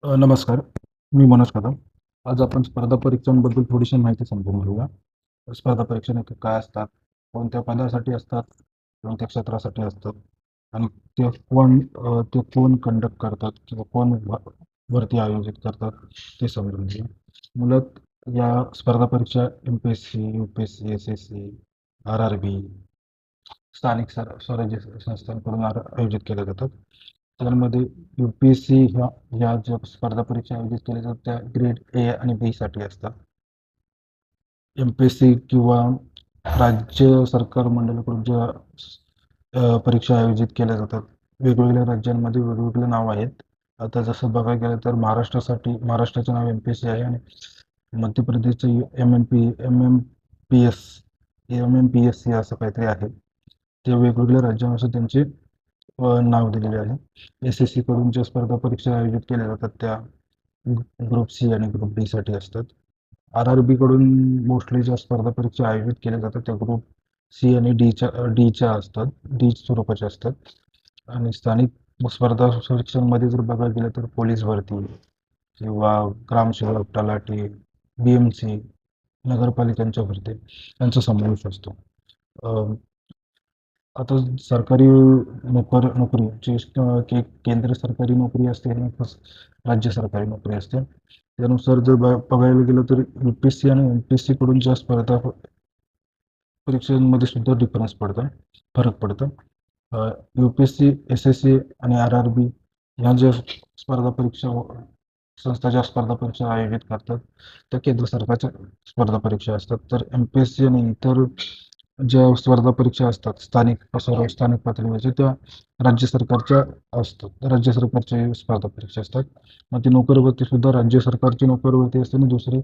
नमस्कार. मी मनोज कदम. आज आपण स्पर्धा परीक्षांबद्दल थोडीशी माहिती समजून घेऊया. स्पर्धा परीक्षा नक्की काय असतात? कोणत्या पदासाठी असतात? कोणत्या क्षेत्रासाठी असतात? आणि ते कोण कंडक्ट करतात किंवा कोण भरती आयोजित करतात ते समजून घेऊया. मुळात या स्पर्धा परीक्षा एम-पी-एस-सी, यू-पी-एस-सी, एस-एस-सी, आर-आर-बी, स्थानिक स्वराज्य संस्थांकडून आयोजित केल्या जातात. त्यामध्ये यू-पी-एस-सी ह्या ज्या स्पर्धा परीक्षा आयोजित केल्या जातात त्या ग्रेड ए आणि बी साठी असतात. एम-पी-एस-सी किंवा राज्य सरकार मंडळाकडून ज्या परीक्षा आयोजित केल्या जातात, वेगवेगळ्या राज्यांमध्ये वेगवेगळे नाव आहेत. आता जसं बघायला गेलं तर महाराष्ट्राचं नाव एम-पी-एस-सी आहे आणि मध्य प्रदेशचं एम-एम-पी-एस-सी असं काहीतरी आहे. ते वेगवेगळ्या राज्यानुसार त्यांचे नाव दिलेले आहे. एस-एस-सी कडून ज्या स्पर्धा परीक्षा आयोजित केल्या जातात त्या ग्रुप सी आणि ग्रुप डी साठी असतात. आर-आर-बी कडून मोस्टली ज्या स्पर्धा परीक्षा आयोजित केल्या जातात त्या ग्रुप सी आणि डीच्या असतात, डी स्वरूपाच्या असतात. आणि स्थानिक स्पर्धा परीक्षांमध्ये जर बघायला गेलं तर पोलीस भरती किंवा ग्रामसेवक, तलाठी, बी-एम-सी, नगरपालिकांच्या भरती यांचा समावेश असतो. अ, आता सरकारी नोकरी जी केंद्र सरकारी नोकरी असते आणि राज्य सरकारी नोकरी असते. त्यानुसार जर बघायला गेलं तर यू-पी-एस-सी आणि एम-पी-एस-सी कडून ज्या स्पर्धा परीक्षांमध्ये सुद्धा फरक पडतो. यू-पी-एस-सी, एस-एस-सी आणि आर-आर-बी ह्या ज्या स्पर्धा परीक्षा संस्था ज्या स्पर्धा परीक्षा आयोजित करतात त्या केंद्र सरकारच्या स्पर्धा परीक्षा असतात. तर एम-पी-एस-सी आणि इतर ज्या स्पर्धा परीक्षा असतात स्थानिक पातळीवरच्या त्या राज्य सरकारच्या असतात. राज्य सरकारच्या स्पर्धा परीक्षा असतात. मग ती नोकरभरती सुद्धा राज्य सरकारची नोकरभरती असते आणि दुसरी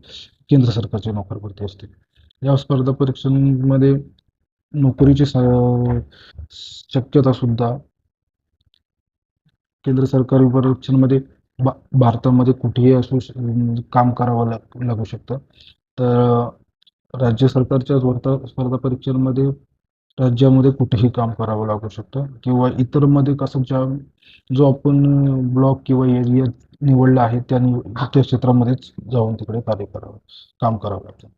केंद्र सरकारची नोकरभरती असते. या स्पर्धा परीक्षांमध्ये नोकरीची शक्यता सुद्धा केंद्र सरकारी परीक्षांमध्ये भारतामध्ये कुठेही काम करावं लागू शकतं. तर राज्य सरकारच्या स्पर्धा परीक्षांमध्ये राज्यामध्ये कुठेही काम करावं लागू शकतं किंवा इतर मध्ये कसं जो आपण ब्लॉक किंवा एरिया निवडला आहे त्या क्षेत्रामध्येच जाऊन तिकडे काम करावं लागतं.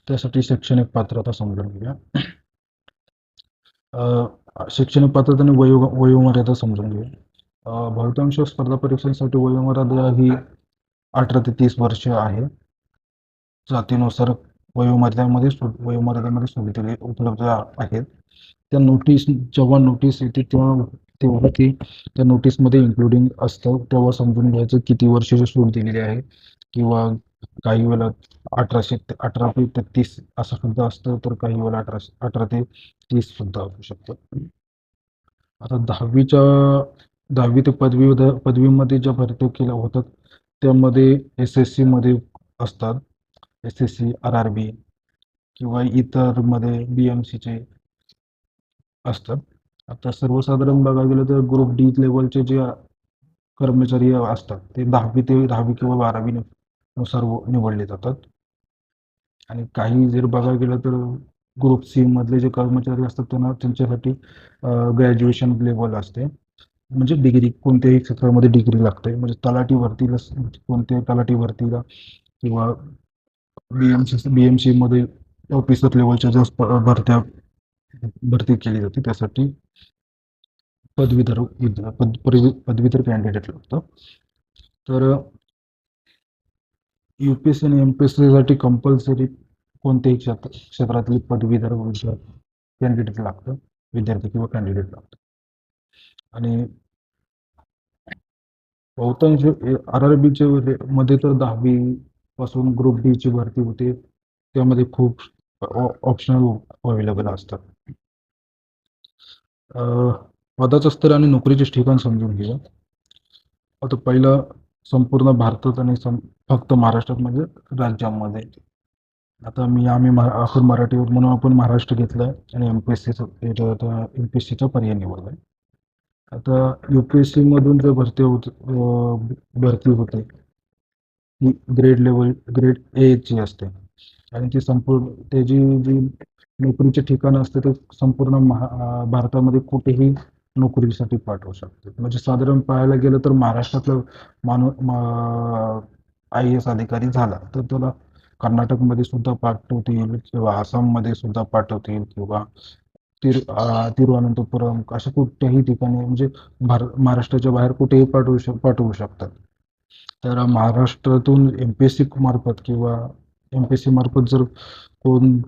त्यासाठी शैक्षणिक पात्रता समजून घेऊया. शैक्षणिक पात्रता आणि वयोमर्यादा समजून घेऊया. बहुतांश स्पर्धा परीक्षांसाठी वयोमर्यादा ही 18 ते 30 वर्ष आहे. जातीनुसार वयोमर्यादेमध्ये सुविधा उपलब्ध आहेत. जेव्हा नोटीस येते तेव्हा ती त्या नोटीसमध्ये इन्क्लुडिंग असतं. तेव्हा समजून घ्यायचं किती वर्षाची सूट दिलेली आहे किंवा काही वेळेला 18 ते 30 असं सुद्धा असतं, तर काही वेळेला 18 ते 30 सुद्धा असू शकतं. आता 10वी ते पदवीमध्ये ज्या भरती केल्या होतात त्यामध्ये एस-एस-सी मध्ये असतात. एस-एस-सी, आर-आर-बी किंवा इतर मध्ये बी-एम-सीचे असतात. आता सर्वसाधारण बघायला गेलं तर ग्रुप डी लेवलचे जे कर्मचारी असतात ते 10वी किंवा 12वी नुसार निवडले जातात. आणि काही जर बघायला गेलं तर ग्रुप सी मधले जे कर्मचारी असतात त्यांच्यासाठी ग्रॅज्युएशन लेवल असते. म्हणजे डिग्री कोणत्याही क्षेत्रामध्ये डिग्री लागते. म्हणजे कोणत्याही तलाठी भरतीला किंवा बीएमसी मध्ये ऑफिसर लेवलच्या ज्या भरती केली जाते त्यासाठी पदवीधर कॅन्डिडेट लागतं. तर यूपीएससी आणि एमपीएससी साठी कंपल्सरी कोणत्याही क्षेत्रातली पदवीधर कॅन्डिडेट लागतं, विद्यार्थी किंवा कॅन्डिडेट लागतं. आणि बहुतांश आर-आर-बीच्या मध्ये तर 10वी पासून ग्रुप डी ची भरती होते. त्यामध्ये खूप ऑप्शनल अवेलेबल असतात. पदाचं स्तर आणि नोकरीचे ठिकाण समजून घेऊया. आता पहिलं संपूर्ण भारतात आणि फक्त महाराष्ट्रात म्हणजे राज्यामध्ये. आता आपण मराठी आहोत म्हणून आपण महाराष्ट्र घेतलाय आणि एमपीएससीचा पर्याय निवडलाय. आता यूपीएससी मधून जे भरती होते ती ग्रेड ए ची असते आणि ती त्याची जी नोकरीचे ठिकाण असते ते संपूर्ण भारतामध्ये कुठेही नोकरीसाठी पाठवू शकतात. म्हणजे साधारण पाहायला गेलं तर महाराष्ट्रातलं आय ए एस अधिकारी झाला तर त्याला कर्नाटकमध्ये सुद्धा पाठवतील किंवा आसाममध्ये सुद्धा पाठवतील किंवा तिरुअनंतपुरम अशा कुठल्याही ठिकाणी म्हणजे महाराष्ट्राच्या बाहेर कुठेही पाठवू शकतात. तर महाराष्ट्रातून एमपीएससी मार्फत किंवा एमपीएससी मार्फत जर कोण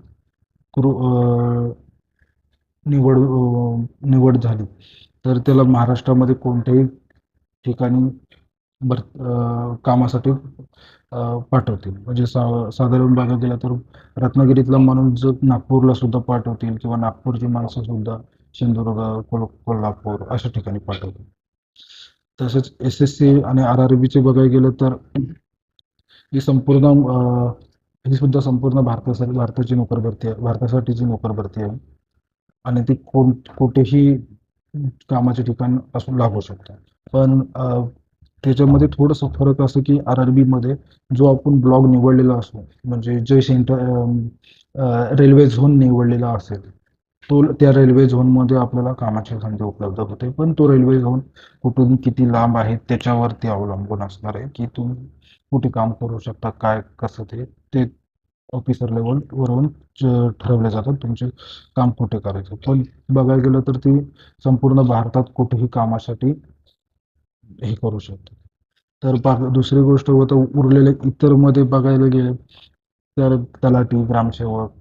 निवड झाली तर त्याला महाराष्ट्रामध्ये कोणत्याही ठिकाणी कामासाठी पाठवतील. म्हणजे साधारण बघायला गेलं तर रत्नागिरीतला माणूस जर नागपूरला सुद्धा पाठवतील किंवा नागपूरची माणसं सुद्धा सिंधुदुर्ग, कोल्हापूर अशा ठिकाणी पाठवतील. तसेच एस-एस-सी आणि आर-आर-बीचे बघायला गेलं तर ही संपूर्ण ही सुद्धा संपूर्ण भारताची नोकर भरती आहे, भारतासाठीची नोकर भरती आहे आणि ती कुठेही कामाचे ठिकाण असू लागू शकतं. पण त्याच्यामध्ये थोडंसं फरक असं की आर-आर-बी मध्ये जो आपण ब्लॉक निवडलेला असतो म्हणजे जे रेल्वे झोन निवडलेला असेल तो त्या रेल्वे झोनमध्ये आपल्याला कामाची संधी उपलब्ध होते. पण तो रेल्वे झोन कुठून किती लांब आहे त्याच्यावरती अवलंबून असणार आहे की तुम्ही कुठे काम करू शकता, काय कसं ते ऑफिसर लेवलवरून ठरवले जातात तुमचे काम कुठे करायचं. पण बघायला गेलं तर ती संपूर्ण भारतात कुठेही कामासाठी हे करू शकतात. तर दुसरी गोष्ट होतं उरलेले इतरमध्ये बघायला गेले तर तलाठी, ग्रामसेवक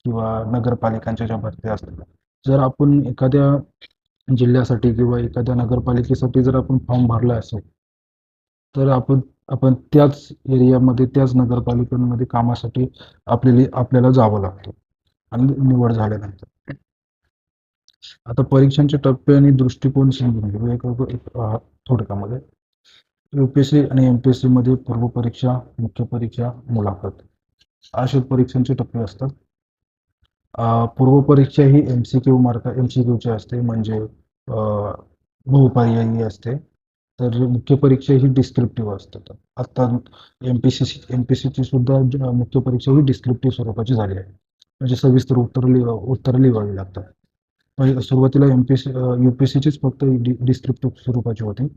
किंवा नगरपालिकांच्या ज्या भरती असतात. जर आपण एखाद्या जिल्ह्यासाठी किंवा एखाद्या नगरपालिकेसाठी जर आपण फॉर्म भरला असेल, तर आपण त्याच एरियामध्ये, त्याच नगरपालिकांमध्ये कामासाठी आपल्याला जावं लागतं आणि निवड झाल्यानंतर. आता परीक्षांचे टप्पे आणि दृष्टिकोन समजून घेऊ थोडक्यामध्ये. यूपीएससी आणि एमपीएससी मध्ये पूर्व परीक्षा, मुख्य परीक्षा, मुलाखत असे परीक्षांचे टप्पे असतात. पूर्व परीक्षा ही एमसीक्यूची असते म्हणजे बहुपर्यायी असते. तर मुख्य परीक्षा ही डिस्क्रिप्टिव्ह असतात. आता एमपीसीची सुद्धा मुख्य परीक्षा ही डिस्क्रिप्टिव्ह स्वरूपाची झाली आहे. म्हणजे सविस्तर उत्तर लिहावी लागतात. सुरुवातीला यूपीएससीचीच फक्त डिस्क्रिप्टिव्ह स्वरूपाची होती.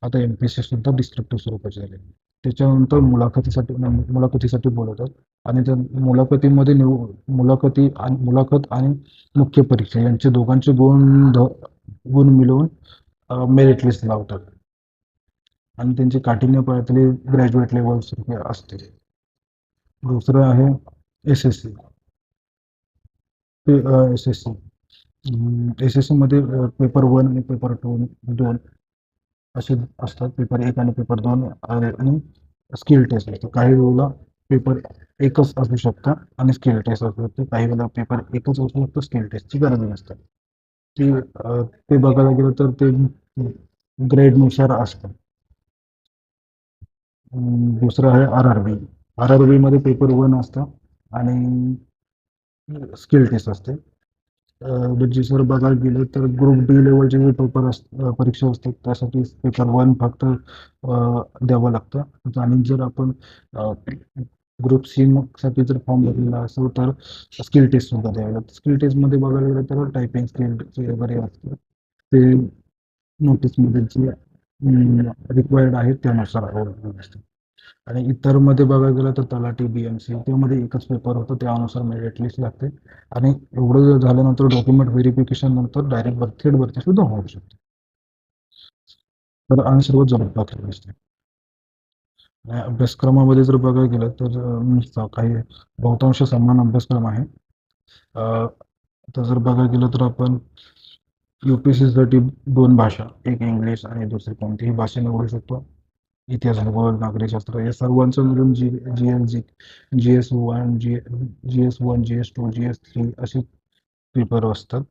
आता एमपीएससी सुद्धा डिस्क्रिप्टिव्ह स्वरूपाची झाली. त्याच्यानंतर मुलाखतीसाठी बोलवतात आणि त्या मुलाखत आणि मुख्य परीक्षा यांचे दोघांचे गुण मिळवून मेरिट लिस्ट लावतात आणि त्यांची काठिण्य पातळी ग्रॅज्युएट लेवल असते. दुसरं आहे एस-एस-सी. एस-एस-सी एस-एस-सी मध्ये पेपर 1 आणि पेपर 2 असे असतात. पेपर 1 आणि पेपर 2 आणि स्किल टेस्ट असते. काही वेळेला पेपर एकच असू शकतं आणि स्किल टेस्ट असू शकते. काही वेळेला पेपर एकच असू शकतं, स्किल टेस्टची गरज नसते. ते बघायला गेलं तर ते ग्रेडनुसार असतं. दुसरं आहे आर-आर-बी. आर-आर-बी मध्ये पेपर 1 असतं आणि स्किल टेस्ट असते. म्हणजे जर बघायला गेलं तर ग्रुप डी लेवलचे जे परीक्षा असतात त्यासाठी पेपर 1 फक्त द्यावं लागतं आणि जर आपण ग्रुप सी साठी जर फॉर्म भरलेला असेल तर स्किल टेस्ट सुद्धा द्यावी लागते. स्किल टेस्टमध्ये बघायला गेलं तर टायपिंग स्किल वगैरे असतं ते नोटीसमध्ये जे रिक्वायर्ड आहे त्यानुसार अवेलेबल असतं. आणि इतरमध्ये बघायला गेलं तर तलाठी, बीएमसी त्यामध्ये एकच पेपर होतं, त्यानुसार मेरिट लिस्ट लागते आणि एवढं झाल्यानंतर डॉक्युमेंट व्हेरिफिकेशन नंतर डायरेक्ट थेट भरती सुद्धा होऊ शकते. तर आणि सर्वात जबाबदार दाखल असते. अभ्यासक्रमामध्ये जर बघायला गेलं तर काही बहुतांश समान अभ्यासक्रम आहे. आता जर बघायला गेलं तर आपण यूपीएससीसाठी 2 भाषा, एक इंग्लिश आणि दुसरी कोणतीही भाषा निवडू शकतो. इतिहास, भूगोल, नागरिकशास्त्र या सर्वांचं मिळून GS1, GS2, GS3 असे पेपर असतात.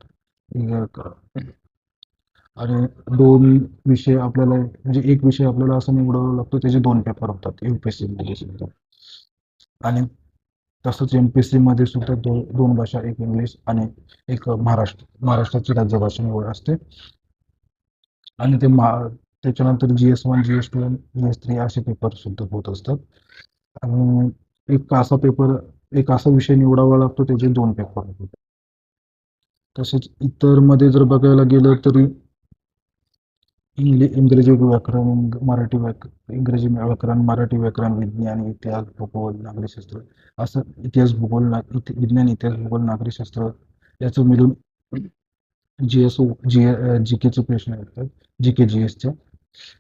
आणि 2 विषय आपल्याला म्हणजे एक विषय आपल्याला असं निवडावा लागतो त्याचे 2 पेपर होतात यूपीएससी मध्ये सुद्धा. आणि तसंच एमपीएससी मध्ये सुद्धा 2 भाषा, एक इंग्लिश आणि एक महाराष्ट्राची राज्यभाषा निवड असते. आणि त्याच्यानंतर GS1, GS2, GS3 असे पेपर सुद्धा होत असतात. आणि एक असा विषय निवडावा लागतो त्याचे 2 पेपर होतात. तसेच इतर मध्ये जर बघायला गेलं तरी इंग्रजी व्याकरण, इंग्रजी व्याकरण, मराठी व्याकरण, विज्ञान, इतिहास, भूगोल, नागरिकशास्त्र, असं इतिहास, भूगोल, विज्ञान, इतिहास, भूगोल, नागरिकशास्त्र याचं मिळून जी एस जी केचे प्रश्न येतात, जी के जी एसचे.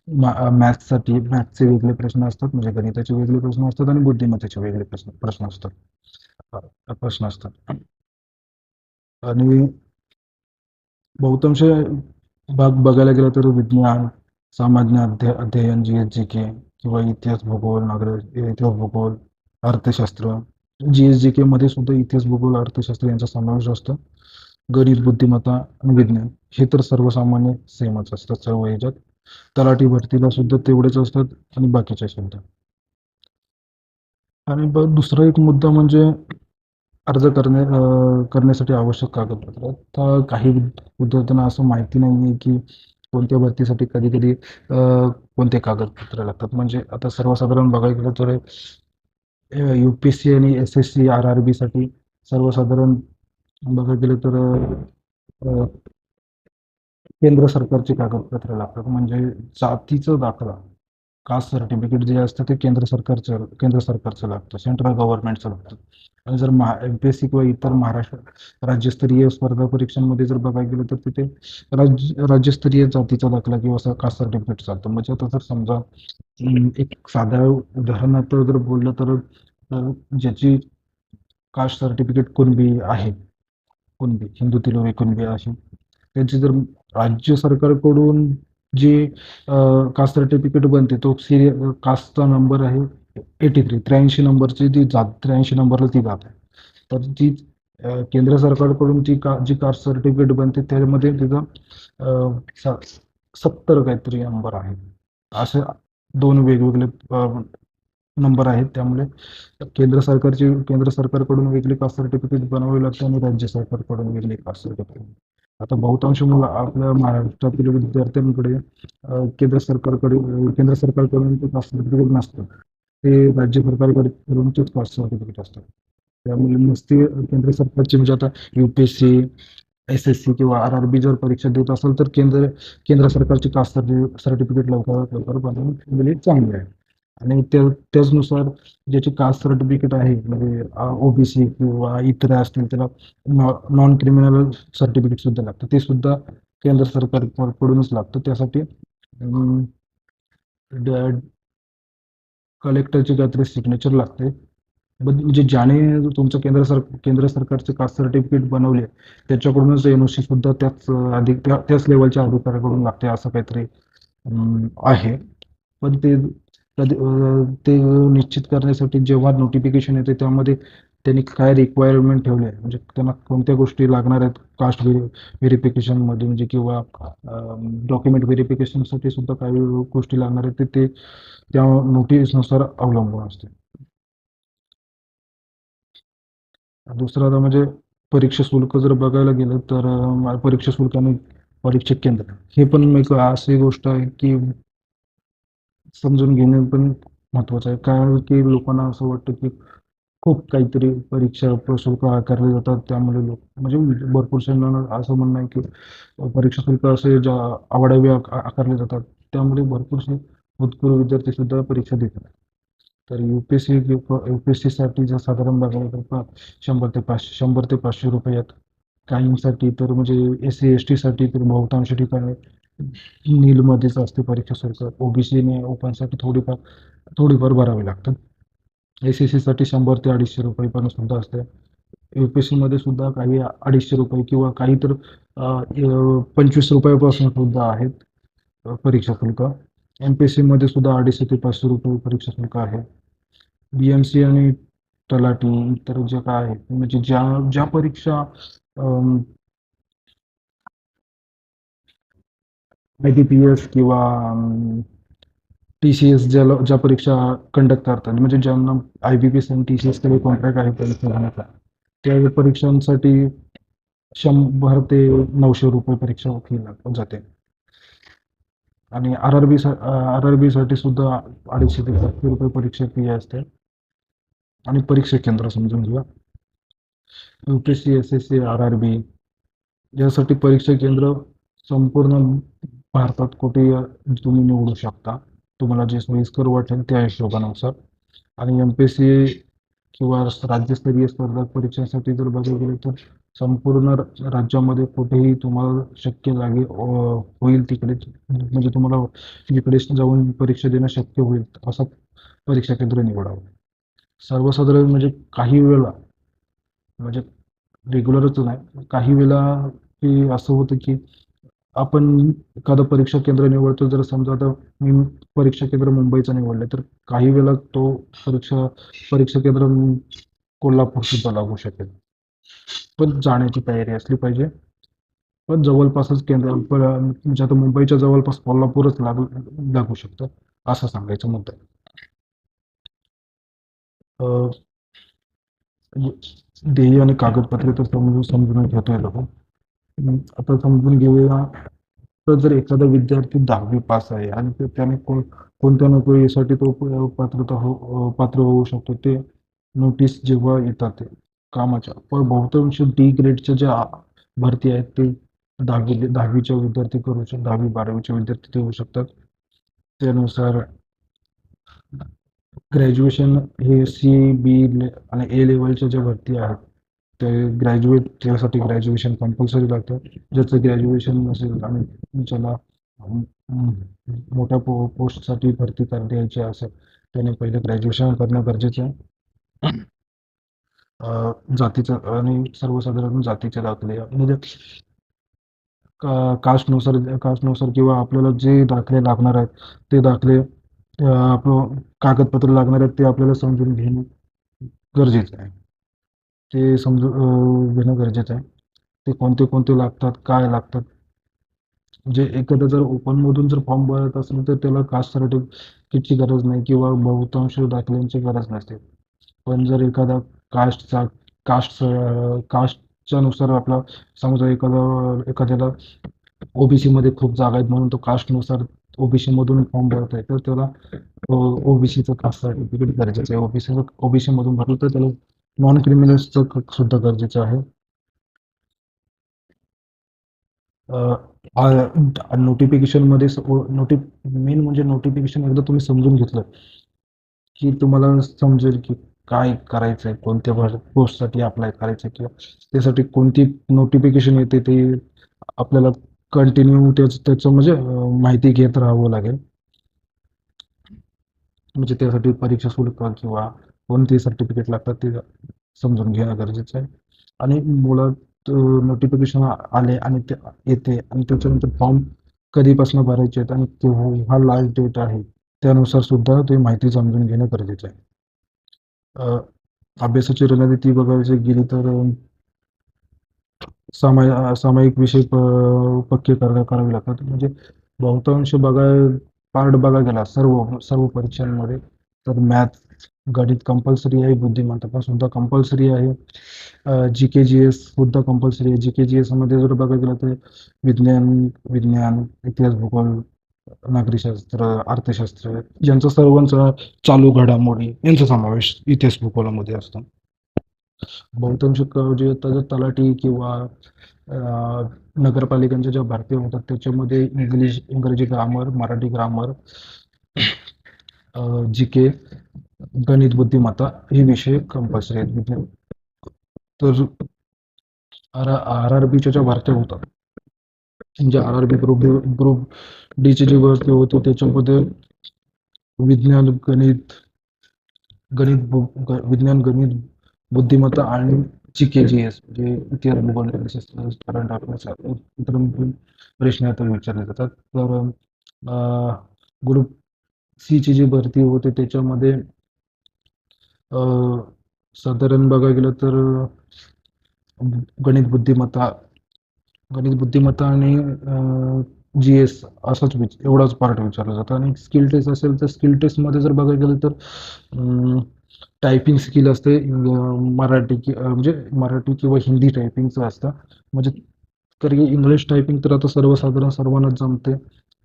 मॅथ्सचे वेगळे प्रश्न असतात, म्हणजे गणिताचे वेगळे प्रश्न असतात आणि बुद्धिमत्तेचे वेगळे प्रश्न प्रश्न असतात. प्रश्न असतात. आणि बहुतांश भाग बघायला गेलं तर विज्ञान, सामान्य अध्ययन, जी एस जी के किंवा इतिहास, भूगोल, इतिहास, भूगोल, अर्थशास्त्र. जी एस जी के मध्ये सुद्धा इतिहास, भूगोल, अर्थशास्त्र यांचा समावेश असतो. गणित, बुद्धिमत्ता आणि विज्ञान हे तर सर्वसामान्य सेमच असतात सर्व ह्याच्यात. तलाठी भरतीला सुद्धा तेवढेच असतात आणि बाकीच्या सुद्धा. आणि दुसरा एक मुद्दा म्हणजे अर्ज करण्यासाठी आवश्यक कागदपत्र. तर काही विद्यार्थ्यांना असं माहिती नाही आहे की कोणत्या भरतीसाठी कधी-कधी कोणते कागदपत्र लागतात. म्हणजे आता सर्वसाधारण बघायला गेलं तर यू-पी-एस-सी आणि एस-एस-सी, आर-आर-बीसाठी सर्वसाधारण बघायला गेलं तर अ, केंद्र सरकारची कागदपत्र लागतात. म्हणजे जातीचा दाखला, कास्ट सर्टिफिकेट जे असतं ते केंद्र सरकारचं लागतं, सेंट्रल गव्हर्नमेंटचं लागतं. आणि जर एम-पी-एस-सी किंवा इतर महाराष्ट्र राज्यस्तरीय स्पर्धा परीक्षांमध्ये जर बघायला गेलं तर तिथे राज्यस्तरीय जातीचा दाखला किंवा कास्ट सर्टिफिकेट चालतं. म्हणजे आता जर समजा एक साध्या उदाहरणार्थ जर बोललं तर ज्याची कास्ट सर्टिफिकेट कुणबी आहे, कुणबी, हिंदूतील होय कुणबी अशी, त्यांची जर राज्य सरकारकडून जे कास्ट सर्टिफिकेट बनते तो कास्टचा नंबर आहे 83, 83 नंबरची ती जात, 83 नंबरला ती जात आहे. तर ती केंद्र सरकारकडून जी कास्ट सर्टिफिकेट बनते त्यामध्ये तिथं 70 काहीतरी नंबर आहे. असे दोन वेगवेगळे नंबर आहेत. त्यामुळे केंद्र सरकारकडून वेगळी कास्ट सर्टिफिकेट बनवावी लागते आणि राज्य सरकारकडून वेगळी कास्ट सर्टिफिकेट. आता बहुतांश मुलं आपल्या महाराष्ट्रातील विद्यार्थ्यांकडे केंद्र सरकारकडून ते कास्ट सर्टिफिकेट नसतं. ते राज्य सरकारकडून तेच कास्ट सर्टिफिकेट असतं. त्यामुळे नुसती केंद्र सरकारची म्हणजे आता यू-पी-एस-सी, एस-एस-सी किंवा आर-आर-बी जर परीक्षा देत असेल तर केंद्र सरकारची कास्ट सर्टिफिकेट लवकरात लवकर बनवून ठेवलेली चांगली आहे. आणि त्याचनुसार ज्याची कास्ट सर्टिफिकेट आहे म्हणजे ओबीसी किंवा इतर असतील त्याला नॉन क्रिमिनल सर्टिफिकेट सुद्धा लागतं. ते सुद्धा केंद्र सरकारकडूनच लागतं. त्यासाठी कलेक्टरची काहीतरी सिग्नेचर लागते. म्हणजे ज्याने तुमचं केंद्र सरकारचे कास्ट सर्टिफिकेट बनवले त्याच्याकडूनच एनओसी सुद्धा त्याच लेवलच्या अधिकाऱ्याकडून लागते असं काहीतरी आहे. पण ते निश्चित करण्यासाठी जेव्हा नोटिफिकेशन येते त्यामध्ये त्यांनी काय रिक्वायरमेंट ठेवले आहे, म्हणजे त्यांना कोणत्या गोष्टी लागणार आहेत कास्ट व्हेरिफिकेशनमध्ये, म्हणजे किंवा डॉक्युमेंट व्हेरिफिकेशनसाठी सुद्धा काही गोष्टी लागणार आहेत ते त्या नोटीसनुसार अवलंबून असते. दुसरं आता म्हणजे परीक्षा शुल्क जर बघायला गेलं तर परीक्षा शुल्क आणि परीक्षा केंद्र हे पण एक अशी गोष्ट आहे की समजून घेणं पण महत्वाचं आहे. कारण की लोकांना असं वाटतं की खूप काहीतरी परीक्षा शुल्क आकारले जातात त्यामुळे लोक म्हणजे भरपूर जणांना असं म्हणणं आहे की परीक्षा शुल्क असे आवाडावे आकारले जातात त्यामुळे भरपूरसे भूतपूर्व विद्यार्थी सुद्धा परीक्षा देतात. तर यूपीएससी साठी जर साधारण बघायला तर 100 ते 500 रुपयात, काहींसाठी तर म्हणजे एस सी एस टी साठी तर बहुतांश ठिकाणी नीलमध्येच असते परीक्षा शुल्क. ओबीसी आणि ओपनसाठी थोडीफार भरावी लागतात. एस एस सी साठी 100 ते 250 रुपये पण सुद्धा असते. यूपीएससी मध्ये सुद्धा काही 250 रुपये किंवा काही तर 25 रुपयापासून सुद्धा आहेत परीक्षा शुल्क. एमपीएससी मध्ये सुद्धा 250 ते 500 रुपये परीक्षा शुल्क आहे. बीएमसी आणि तलाठी इतर जे काय आहेत म्हणजे ज्या ज्या परीक्षा आय-बी-पी-एस किंवा टी-सी-एस ज्या परीक्षा कंडक्ट करतात म्हणजे ज्यांना आय-बी-पी-एस आणि टी-सी-एस कडे कॉन्ट्रॅक्ट आहे परीक्षा घेण्याचा, त्या परीक्षांसाठी 100 ते 900 रुपये परीक्षा फी जाते. आणि आर-आर-बी साठी सुद्धा 250 ते 500 रुपये परीक्षा फी असते. आणि परीक्षा केंद्र समजून घ्या, यूपीएससी, एस-एस-सी, आर-आर-बी यासाठी परीक्षा केंद्र संपूर्ण भारतात कुठे तुम्ही निवडू शकता. तुम्हाला जे सोयीस्कर वाटेल त्या हिशोबानुसार. आणि एम-पी-एस-सी किंवा राज्यस्तरीय स्पर्धा परीक्षांसाठी जर बघायला गेलं तर संपूर्ण राज्यामध्ये कुठेही तुम्हाला शक्य जागे होईल तिकडे, म्हणजे तुम्हाला जिकडे जाऊन परीक्षा देणं शक्य होईल असं परीक्षा केंद्र निवडावं. सर्वसाधारण म्हणजे काही वेळा, म्हणजे रेग्युलरच नाही, काही वेळा की असं होतं की आपण एखादं परीक्षा केंद्र निवडतो. जर समजा आता मी परीक्षा केंद्र मुंबईचं निवडलं, तर काही वेळा तो परीक्षा परीक्षा केंद्र कोल्हापूर सुद्धा लागू शकेल. पण जाण्याची तयारी असली पाहिजे. पण जवळपासच केंद्र म्हणजे आता मुंबईच्या जवळपास कोल्हापूरच लागू शकतं, असं सांगायचं मुद्दा आहे. अं, म्हणजे ध्येय आणि कागदपत्रे तर समजून घेतोय आपण. आता समजून घेऊया. तर जर एखादा विद्यार्थी 10वी पास आहे आणि त्याने कोणत्या नोकरीसाठी तो पात्र होऊ शकतो, ते नोटीस जेव्हा येतात ते कामाच्या, पण बहुतांश डी ग्रेडच्या ज्या भरती आहेत ते 10वीच्या विद्यार्थी करू शकतात, 10वी-12वीचे विद्यार्थी देऊ शकतात. त्यानुसार ग्रॅज्युएशन हे सी, बी आणि ए लेवलच्या ज्या भरती आहेत, ते त्यासाठी ग्रॅज्युएशन कंपल्सरी लागतं. ज्याचं ग्रॅज्युएशन नसेल आणि ज्याला अम, अम, मोठ्या पोस्टसाठी भरती द्यायची असेल, त्याने पहिले ग्रॅज्युएशन करणं गरजेचं आहे. जातीचं आणि सर्वसाधारण जातीचे दाखले, म्हणजे कास्टनुसार किंवा आपल्याला जे दाखले लागणार आहेत, ते दाखले आपलं कागदपत्र लागणार आहेत, ते आपल्याला समजून घेणं गरजेचं आहे. ते समजून घेणं गरजेचं आहे. ते कोणते कोणते लागतात, काय लागतात. म्हणजे एखादा जर ओपनमधून जर फॉर्म भरत असेल तर त्याला कास्ट सर्टिफिकेटची गरज नाही किंवा बहुतांश दाखल्यांची गरज नसते. पण जर एखादा कास्टचा कास्ट कास्टच्या नुसार आपला, समजा एखाद्याला ओबीसी मध्ये खूप जागा आहेत म्हणून तो कास्टनुसार ओबीसी मधून फॉर्म भरत आहे, तर त्याला ओबीसीचं कास्ट सर्टिफिकेट गरजेचं आहे. ओबीसी मधून भरलं तर त्याला नॉन क्रिमिनल्सचं सुद्धा गरजेचं आहे. नोटिफिकेशनमध्ये मेन म्हणजे नोटिफिकेशन एकदा तुम्ही समजून घेतलं की तुम्हाला समजेल की काय करायचंय, कोणत्या पोस्टसाठी अप्लाय करायचं किंवा त्यासाठी कोणती नोटिफिकेशन येते, ते आपल्याला कंटिन्यू त्याचं म्हणजे माहिती घेत राहावं लागेल. म्हणजे त्यासाठी परीक्षा शुल्क किंवा कोणते सर्टिफिकेट लागतात ते समजून घेणं गरजेचं आहे. आणि मुळात नोटिफिकेशन आले आणि ते येते आणि त्याच्यानंतर फॉर्म कधीपासून भरायचे आहेत आणि केव्हा लास्ट डेट आहे, त्यानुसार सुद्धा ते माहिती समजून घेणं गरजेचं आहे. अभ्यासाची रणनीती बघायची गेली तर सामायिक विषय पक्के करावे लागतात. म्हणजे बहुतांश पार्ट बघायला गेला सर्व सर्व परीक्षांमध्ये, तर मॅथ, गणित कंपल्सरी आहे, बुद्धिमत्ता पण सुद्धा कंपल्सरी आहे. जी के जी एस सुद्धा कंपल्सरी आहे. जी के जी एस मध्ये जर बघायला गेलं तर विज्ञान विज्ञान इतिहास, भूगोल, नागरिकशास्त्र, अर्थशास्त्र यांचा सर्वांचा चालू घडामोडी यांचा समावेश इतिहास भूगोलामध्ये असतो. बहुतांश जे आता तलाठी किंवा नगरपालिकांच्या ज्या भरती होतात त्याच्यामध्ये इंग्रजी ग्रामर, मराठी ग्रामर, जी के, गणित, बुद्धिमत्ता हे विषय कंपल्सरी आहेत. तर आर आर बीच्या ज्या भरत्या होतात, म्हणजे आर आर बी ग्रुप डीची जी भरती होती त्याच्यामध्ये विज्ञान गणित गणित विज्ञान गणित, बुद्धिमत्ता आणि जी के जी एस म्हणजे इतिहास, भूगोल, करंट अफेअर्स इतर प्रश्न आता विचारले जातात. तर ग्रुप सी ची जी भरती होते त्याच्यामध्ये साधारण बघायला गेलं तर गणित बुद्धिमत्ता गणित बुद्धिमत्ता आणि जी एस असंच एवढाच पार्ट विचारला जातो. आणि स्किल टेस्ट असेल तर स्किल टेस्टमध्ये जर बघायला गेलं तर टायपिंग स्किल असते, म्हणजे मराठी किंवा हिंदी टायपिंगचं असतं. म्हणजे तर इंग्लिश टायपिंग तर आता सर्वसाधारण सर्वांनाच जमते,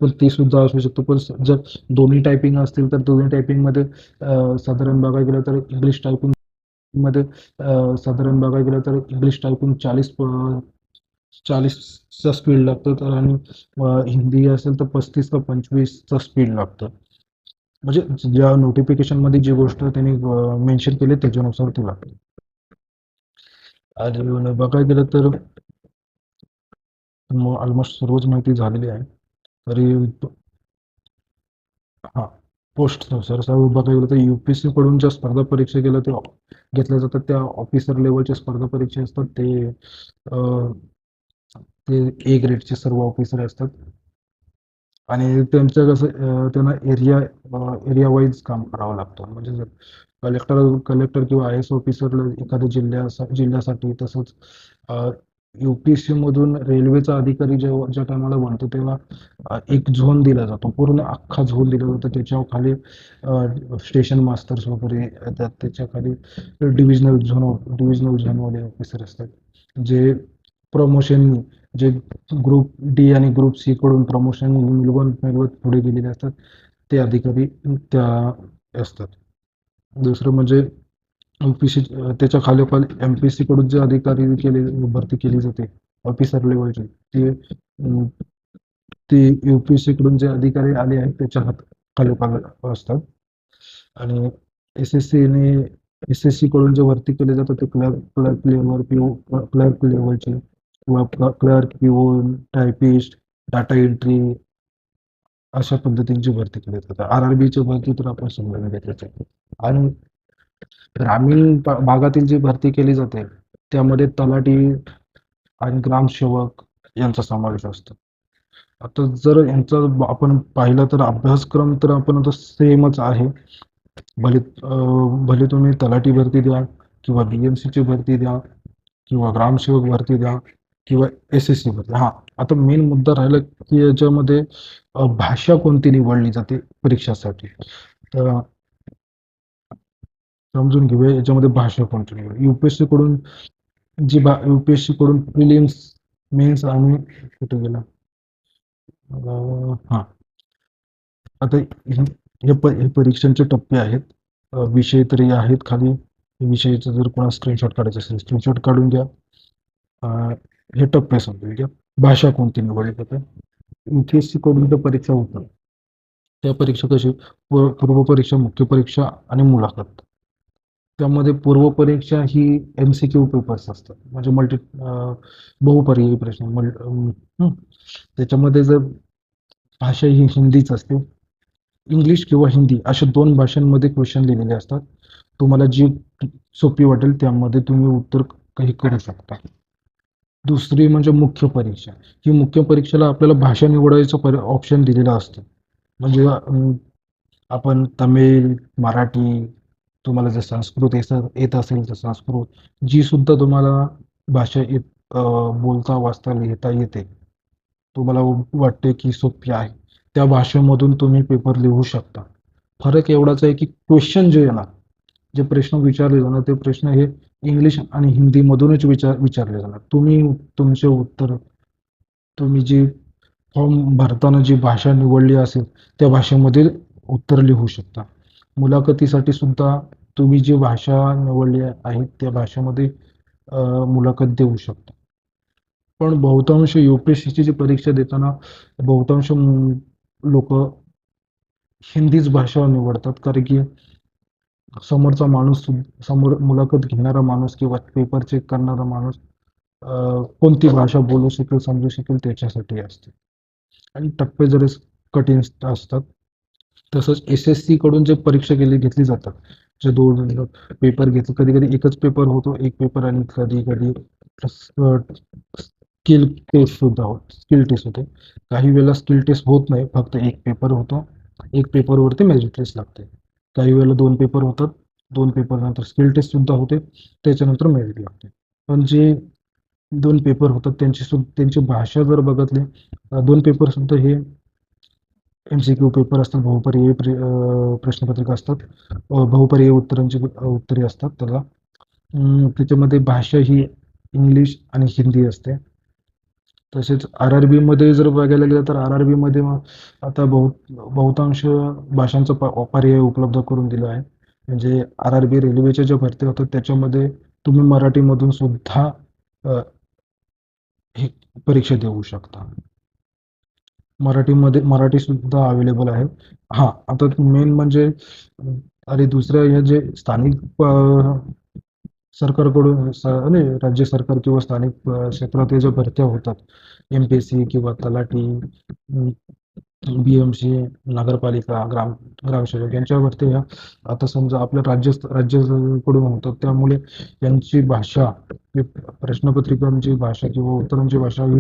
पण ती सुद्धा असू शकतो. पण जर दोन्ही टायपिंग असतील तर दोन्ही टायपिंगमध्ये साधारण बघायला गेलं तर मध्ये साधारण बघायला गेलं तर इंग्लिश टायपिंग 40चा स्पीड लागतं तर, आणि हिंदी असेल तर 35 का 25चा स्पीड लागतं. म्हणजे ज्या नोटिफिकेशनमध्ये जी गोष्ट त्यांनी मेन्शन केली त्याच्यानुसार ती लागते. आणि बघायला गेलं तर ऑलमोस्ट सर्वच माहिती झालेली आहे. तरी हां, पोस्टनुसार सर्व बघायला गेलं तर UPSC कडून ज्या स्पर्धा परीक्षा घेतल्या जातात त्या ऑफिसर लेवलच्या स्पर्धा परीक्षा असतात. अ, ते ए ग्रेडचे सर्व ऑफिसर असतात. आणि त्यांचं कसं त्यांना एरिया वाईज काम करावं लागतं. म्हणजे जर कलेक्टर किंवा IAS ऑफिसरला एखाद्या जिल्ह्यासाठी, तसंच UPSC मधून रेल्वेचा अधिकारी जेव्हा ज्या टायमाला बनतो तेव्हा एक झोन दिला जातो. पूर्ण अख्खा झोन दिला जातो. त्याच्या खाली स्टेशन मास्टर्स वगैरे येतात. त्याच्या खाली डिव्हिजनल झोनवाले ऑफिसर असतात. जे प्रमोशन जे ग्रुप डी आणि ग्रुप सी कडून प्रमोशन मिळवत मिळवत पुढे गेलेले असतात, ते अधिकारी त्या असतात. दुसरं म्हणजे OPC, त्याच्या खालोखाल MPSC कडून जे अधिकारी भरती केली जाते ऑफिसर लेवलची, ते UPSC कडून जे अधिकारी आले आहेत त्याच्या खालोखाल असतात. आणि SSC कडून जे भरती केले जातात ते क्लर्क लेवल, क्लर्क लेवलचे किंवा clerk, peon, typist, data entry अशा पद्धतींची भरती केली जाते. RRBची भरती तर आपण समजून घेतलीच आहे. आणि ग्रामीण भागातील जी भरती केली जाते त्यामध्ये तलाठी आणि ग्रामसेवक यांचा समावेश असतो. आता जर यांचा आपण पाहिलं तर अभ्यासक्रम तर आपण आता सेमच आहे. भले तुम्ही तलाठी भरती द्या किंवा BMCची भरती द्या किंवा ग्रामसेवक भरती द्या किंवा SSC भरती. हां, आता मेन मुद्दा राहिला की याच्यामध्ये भाषा कोणती निवडली जाते परीक्षासाठी. तर समजून घेऊया याच्यामध्ये भाषा कोणती निवडली. UPSC कडून प्रिलिम्स, मेन्स आणि कुठे गेला, हां, आता हे परीक्षांचे टप्पे आहेत. विषय तरी आहेत खाली. विषयाचं जर कोणा स्क्रीनशॉट काढायचं असेल स्क्रीनशॉट काढून घ्या. हे टप्पे समजून घ्या. भाषा कोणती निवडली जाते. UPSC कडून ज्या परीक्षा होतात त्या परीक्षा कशी, पूर्व परीक्षा, मुख्य परीक्षा आणि मुलाखत. त्यामध्ये पूर्व परीक्षा ही MCQ पेपर्स असतात, म्हणजे बहुपर्यायी प्रश्न. त्याच्यामध्ये जर भाषा ही हिंदीच असते. इंग्लिश किंवा हिंदी अशा 2 भाषांमध्ये क्वेश्चन लिहिलेले असतात. तुम्हाला जी सोपी वाटेल त्यामध्ये तुम्ही उत्तर काही करू शकता. दुसरी म्हणजे मुख्य परीक्षा. ही मुख्य परीक्षेला आपल्याला भाषा निवडायचं ऑप्शन दिलेला असतो. म्हणजे आपण तमिळ, मराठी, तुम्हाला जर संस्कृत येत असेल तर संस्कृत, जी सुद्धा तुम्हाला भाषा बोलता, वाचता, लिहिता येते, तुम्हाला वाटते की सोपी आहे, त्या भाषेमधून तुम्ही पेपर लिहू शकता. फरक एवढाच आहे की क्वेश्चन जे येणार, जे प्रश्न विचारले जाणार ते प्रश्न हे इंग्लिश आणि हिंदीमधूनच विचारले जाणार. तुमचे उत्तर, तुम्ही जी फॉर्म भरताना जी भाषा निवडली असेल त्या भाषेमध्ये उत्तर लिहू शकता. मुलाखतीसाठी सुद्धा तुम्ही जी भाषा निवडली आहे त्या भाषेमध्ये मुलाखत देऊ शकता. पण बहुतांश UPSCची जी परीक्षा देताना बहुतांश लोक हिंदीच भाषा निवडतात, कारण की समोरचा माणूस, समोर मुलाखत घेणारा माणूस किंवा पेपर चेक करणारा माणूस कोणती भाषा बोलू शकेल, समजू शकेल त्याच्यासाठी असते. आणि टप्पे जर कठीण असतात. तसंच SSC कडून जे परीक्षा घेतली जातात, जे 2 पेपर घेतले, कधी-कधी एकच पेपर होतो, एक पेपर, आणि कधी-कधी स्किल टेस्ट होते. काही वेळेला स्किल टेस्ट होत नाही, फक्त एक पेपर होतो. एक पेपरवरती मेरिट टेस्ट लागते. काही वेळेला 2 पेपर होतात. 2 पेपर नंतर स्किल टेस्ट सुद्धा होते. त्याच्यानंतर मेरिट लागते. पण जे 2 पेपर होतात त्यांची भाषा जर बघितली, 2 पेपर सुद्धा हे MCQ पेपर असतात, बहुपर्यायी प्रश्नपत्रिका असतात. बहुपर्यायी उत्तरे असतात त्याला. त्याच्यामध्ये भाषा ही इंग्लिश आणि हिंदी असते. तसेच RRB मध्ये जर बघायला गेलं तर RRB मध्ये मग आता बहुतांश भाषांचा पर्याय उपलब्ध करून दिला आहे. म्हणजे RRB रेल्वेच्या ज्या भरती होतात त्याच्यामध्ये तुम्ही मराठीमधून सुद्धा हे परीक्षा देऊ शकता. मराठीमध्ये मराठी सुद्धा अवेलेबल आहे. हां, आता मेन म्हणजे आणि दुसऱ्या ह्या जे स्थानिक सरकारकडून नाही राज्य सरकार किंवा स्थानिक क्षेत्रात ज्या भरत्या होतात, एम-पी-एस-सी किंवा तलाठी, बी-एम-सी, नगरपालिका, ग्रामसेवक यांच्यावरती ह्या आता समजा आपल्या राज्याकडून होतात. त्यामुळे यांची भाषा, प्रश्नपत्रिकांची भाषा किंवा उत्तरांची भाषा ही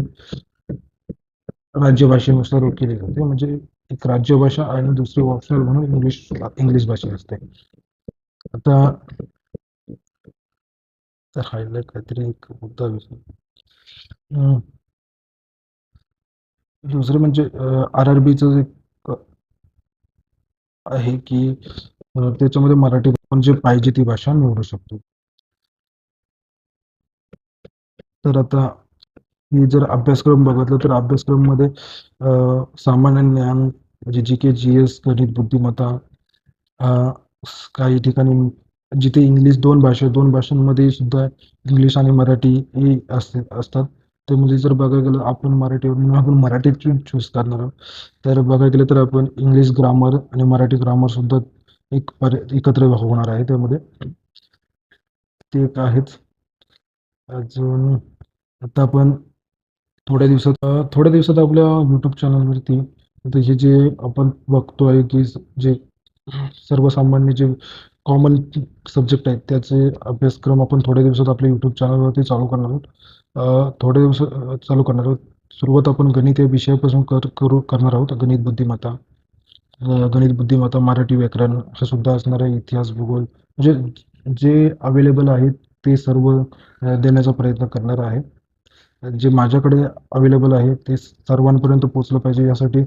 राज्यभाषेनुसार केली जाते. म्हणजे एक राज्यभाषा आणि दुसरी ऑप्शनल म्हणून इंग्लिश इंग्लिश भाषा असते. आता हायलाइट काहीतरी एक मुद्दा विसरलो. अं, दुसरं म्हणजे आर-आर-बीचं एक आहे की त्याच्यामध्ये मराठी आपण जे पाहिजे ती भाषा निवडू शकतो. तर आता मी जर अभ्यासक्रम बघितला तर अभ्यासक्रममध्ये सामान्य ज्ञान म्हणजे जी-के, जी-एस, गणित, बुद्धिमत्ता, अ, काही ठिकाणी जिथे इंग्लिश 2 भाषांमध्ये सुद्धा इंग्लिश आणि मराठी ही असतात. त्यामध्ये जर बघायला गेलं आपण मराठीवरून आपण मराठीत चूज करणार आहोत. तर बघायला गेलं तर आपण इंग्लिश ग्रामर आणि मराठी ग्रामर सुद्धा एकत्र होणार आहे त्यामध्ये. ते एक आहेच. अजून आता आपण थोड्या दिवसात आपल्या YouTube चॅनलवरती आता हे जे आपण बघतोय की जे सर्वसामान्य जे कॉमन सब्जेक्ट आहेत त्याचे अभ्यासक्रम आपण थोड्या दिवसात आपल्या YouTube चॅनलवरती चालू करणार आहोत. थोड्या दिवस चालू करणार आहोत. सुरुवात आपण गणित या विषयापासून करणार आहोत. गणित बुद्धिमत्ता, मराठी व्याकरण हे सुद्धा असणार आहे. इतिहास, भूगोल म्हणजे जे अवेलेबल आहेत ते सर्व देण्याचा प्रयत्न करणार आहे. जे माझ्याकडे अवेलेबल आहे ते सर्वांपर्यंत पोहोचलं पाहिजे यासाठी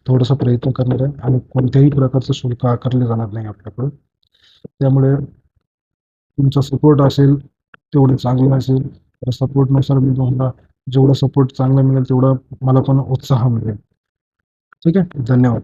थोडासा प्रयत्न करणार आहे आणि कोणत्याही प्रकारचं शुल्क आकारले जाणार नाही आपल्याकडून. त्यामुळे तुमचा सपोर्ट असेल तेवढं चांगलं असेल. तर सपोर्टनुसार मी तुम्हाला जेवढा सपोर्ट चांगला मिळेल तेवढा मला पण उत्साह मिळेल. ठीक आहे. धन्यवाद.